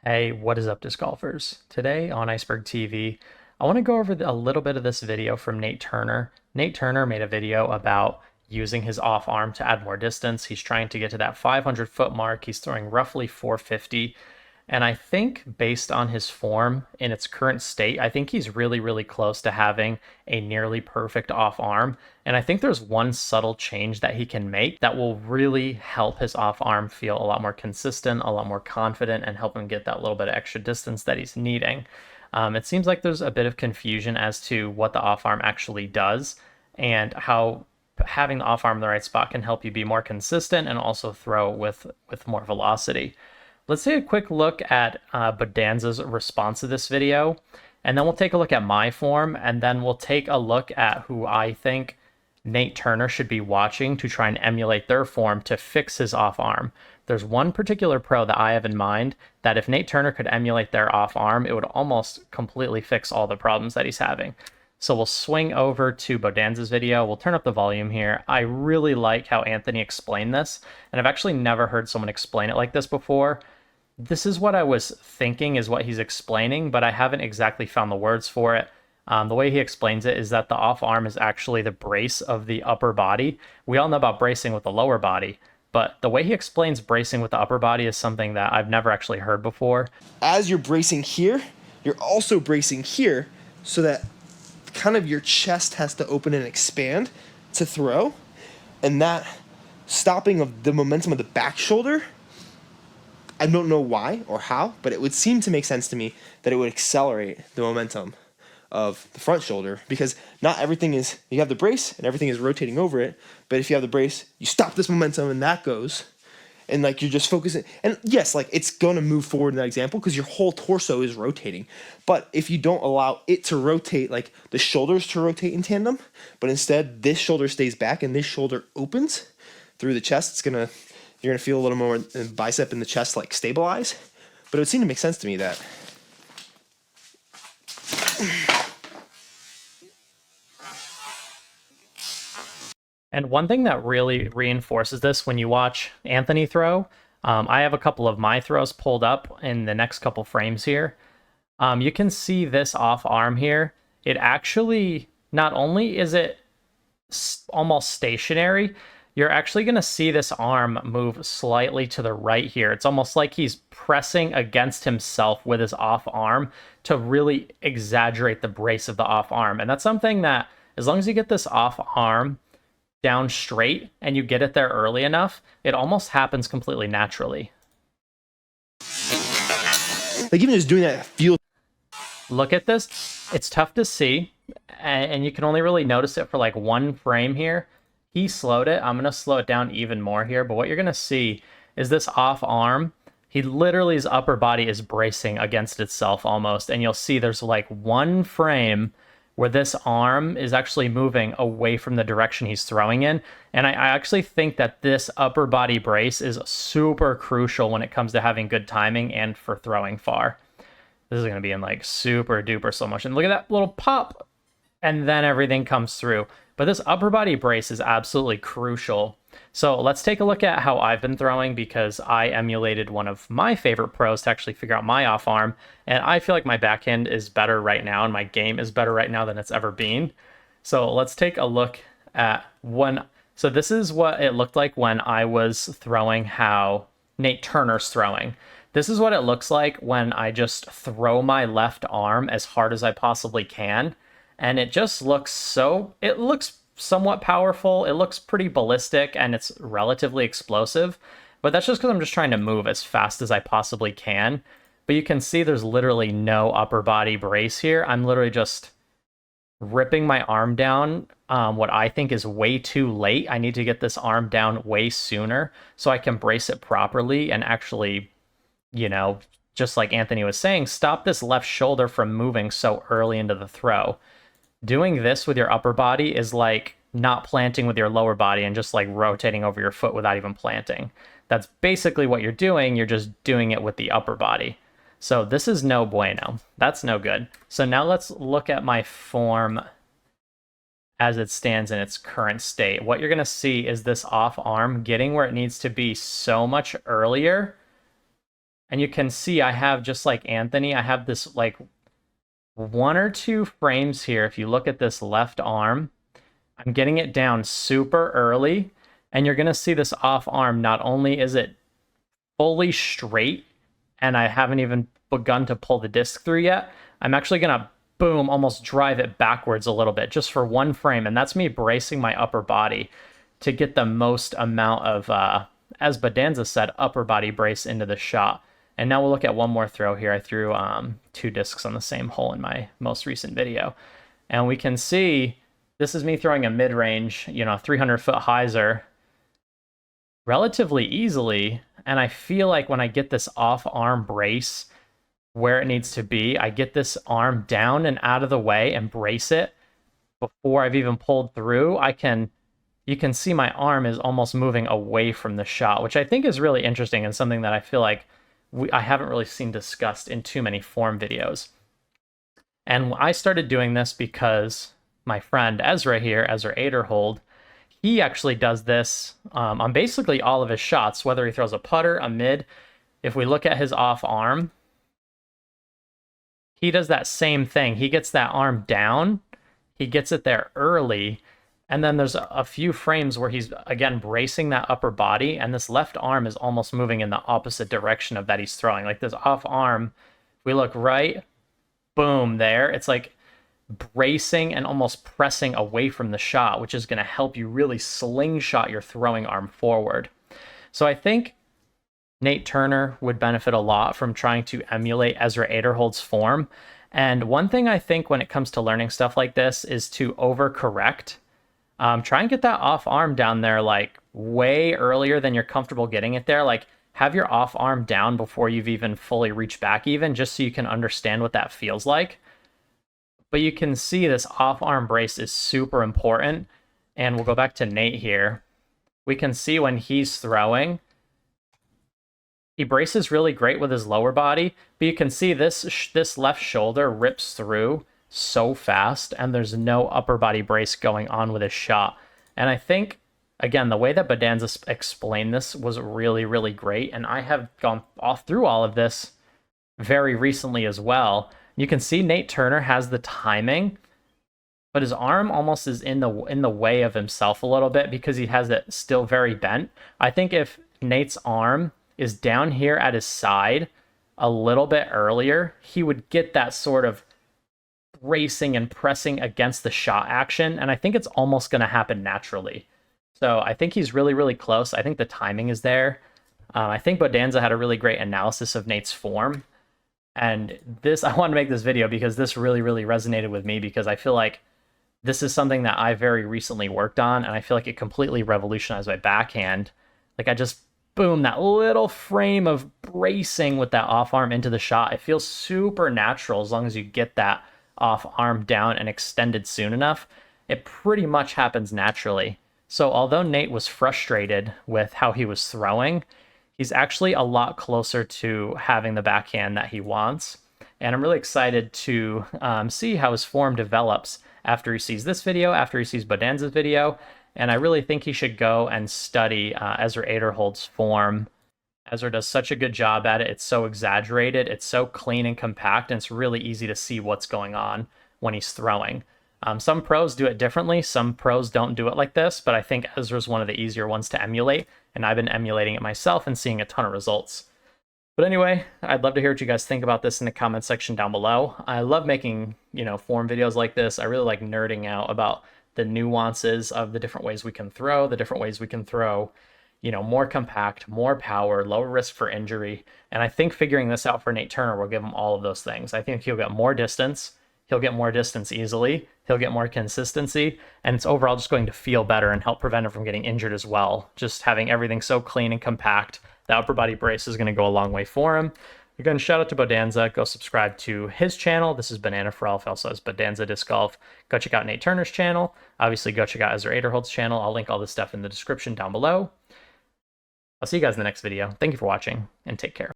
Hey, what is up, disc golfers? Today on Iceberg TV, I want to go over a little bit of this video from Nate Turner. Nate Turner made a video about using his off arm to add more distance. He's trying to get to that 500-foot mark. He's throwing roughly 450. And I think based on his form in its current state, I think he's really, really close to having a nearly perfect off arm. And I think there's one subtle change that he can make that will really help his off arm feel a lot more consistent, a lot more confident, and help him get that little bit of extra distance that he's needing. It seems like there's a bit of confusion as to what the off arm actually does and how having the off arm in the right spot can help you be more consistent and also throw with more velocity. Let's take a quick look at Bodanza's response to this video, and then we'll take a look at my form, and then we'll take a look at who I think Nate Turner should be watching to try and emulate their form to fix his off arm. There's one particular pro that I have in mind that if Nate Turner could emulate their off arm, it would almost completely fix all the problems that he's having. So we'll swing over to Bodanza's video. We'll turn up the volume here. I really like how Anthony explained this, and I've actually never heard someone explain it like this before. This is what I was thinking is what he's explaining, but I haven't exactly found the words for it. The way he explains it is that the off arm is actually the brace of the upper body. We all know about bracing with the lower body, but the way he explains bracing with the upper body is something that I've never actually heard before. As you're bracing here, you're also bracing here so that kind of your chest has to open and expand to throw, and that stopping of the momentum of the back shoulder, I don't know why or how, but it would seem to make sense to me that it would accelerate the momentum of the front shoulder, because not everything is, you have the brace and everything is rotating over it, but if you have the brace, you stop this momentum and that goes, and like you're just focusing, and yes, like it's going to move forward in that example because your whole torso is rotating, but if you don't allow it to rotate, like the shoulders to rotate in tandem, but instead this shoulder stays back and this shoulder opens through the chest, you're gonna feel a little more bicep in the chest like stabilize, but it would seem to make sense to me that. And one thing that really reinforces this when you watch Anthony throw, I have a couple of my throws pulled up in the next couple frames here. You can see this off arm here. It actually, not only is it almost stationary, you're actually going to see this arm move slightly to the right here. It's almost like he's pressing against himself with his off arm to really exaggerate the brace of the off arm. And that's something that, as long as you get this off arm down straight and you get it there early enough, it almost happens completely naturally. Like even just doing that feels. Look at this. It's tough to see, and you can only really notice it for like one frame here. He slowed it. I'm going to slow it down even more here, but what you're going to see is this off arm. He literally, his upper body is bracing against itself almost, and you'll see there's like one frame where this arm is actually moving away from the direction he's throwing in. And I actually think that this upper body brace is super crucial when it comes to having good timing and for throwing far. This is going to be in like super duper slow motion. Look at that little pop, and then everything comes through. But this upper body brace is absolutely crucial. So let's take a look at how I've been throwing, because I emulated one of my favorite pros to actually figure out my off arm. And I feel like my backhand is better right now and my game is better right now than it's ever been. So let's take a look at so this is what it looked like when I was throwing how Nate Turner's throwing. This is what it looks like when I just throw my left arm as hard as I possibly can. And it just looks it looks somewhat powerful. It looks pretty ballistic and it's relatively explosive, but that's just because I'm just trying to move as fast as I possibly can. But you can see there's literally no upper body brace here. I'm literally just ripping my arm down, what I think is way too late. I need to get this arm down way sooner so I can brace it properly and actually, just like Anthony was saying, stop this left shoulder from moving so early into the throw. Doing this with your upper body is like not planting with your lower body and just like rotating over your foot without even planting. That's basically what you're doing. You're just doing it with the upper body. So this is no bueno. That's no good. So now let's look at my form as it stands in its current state. What you're going to see is this off arm getting where it needs to be so much earlier And you can see I have, just like Anthony, I have this like 1 or 2 frames here. If you look at this left arm, I'm getting it down super early, and you're going to see this off arm. Not only is it fully straight, and I haven't even begun to pull the disc through yet, I'm actually going to, boom, almost drive it backwards a little bit just for 1 frame. And that's me bracing my upper body to get the most amount of, as Bodanza said, upper body brace into the shot. And now we'll look at one more throw here. I threw 2 discs on the same hole in my most recent video. And we can see this is me throwing a mid-range, 300-foot hyzer relatively easily. And I feel like when I get this off-arm brace where it needs to be, I get this arm down and out of the way and brace it before I've even pulled through, you can see my arm is almost moving away from the shot, which I think is really interesting and something that I feel like I haven't really seen discussed in too many form videos. And I started doing this because my friend Ezra here, Ezra Aderhold, he actually does this on basically all of his shots, whether he throws a putter, a mid. If we look at his off arm, he does that same thing. He gets that arm down, he gets it there early, and then there's a few frames where he's, again, bracing that upper body, and this left arm is almost moving in the opposite direction of that he's throwing. Like this off arm, if we look right, boom, there. It's like bracing and almost pressing away from the shot, which is going to help you really slingshot your throwing arm forward. So I think Nate Turner would benefit a lot from trying to emulate Ezra Aderhold's form. And one thing I think when it comes to learning stuff like this is to overcorrect. Try and get that off arm down there like way earlier than you're comfortable getting it there. Like have your off arm down before you've even fully reached back even, just so you can understand what that feels like. But you can see this off arm brace is super important. And we'll go back to Nate here. We can see when he's throwing, he braces really great with his lower body, but you can see this left shoulder rips through so fast, and there's no upper body brace going on with his shot. And I think, again, the way that Bodanza explained this was really, really great, and I have gone through all of this very recently as well. You can see Nate Turner has the timing, but his arm almost is in the way of himself a little bit because he has it still very bent. I think if Nate's arm is down here at his side a little bit earlier, he would get that sort of bracing and pressing against the shot action, and I think it's almost going to happen naturally. So I think he's really, really close. I think the timing is there. I think Bodanza had a really great analysis of Nate's form, and I wanted to make this video because this really, really resonated with me, because I feel like this is something that I very recently worked on, and I feel like it completely revolutionized my backhand. Like I just, boom, that little frame of bracing with that off arm into the shot. It feels super natural as long as you get that off arm down and extended soon enough. It pretty much happens naturally. So although Nate was frustrated with how he was throwing, he's actually a lot closer to having the backhand that he wants. And I'm really excited to see how his form develops after he sees this video, after he sees Bodanza's video. And I really think he should go and study Ezra Aderhold's form. Ezra does such a good job at it. It's so exaggerated, it's so clean and compact, and it's really easy to see what's going on when he's throwing. Some pros do it differently. Some pros don't do it like this, but I think Ezra's one of the easier ones to emulate, and I've been emulating it myself and seeing a ton of results. But anyway, I'd love to hear what you guys think about this in the comment section down below. I love making, form videos like this. I really like nerding out about the nuances of the different ways we can throw, more compact, more power, lower risk for injury. And I think figuring this out for Nate Turner will give him all of those things. I think he'll get more distance. He'll get more distance easily. He'll get more consistency. And it's overall just going to feel better and help prevent him from getting injured as well. Just having everything so clean and compact, the upper body brace is going to go a long way for him. Again, shout out to Bodanza. Go subscribe to his channel. This is Banana for Elf. Also has Bodanza Disc Golf. Go check out Nate Turner's channel. Obviously, go check out Ezra Aderhold's channel. I'll link all this stuff in the description down below. I'll see you guys in the next video. Thank you for watching, and take care.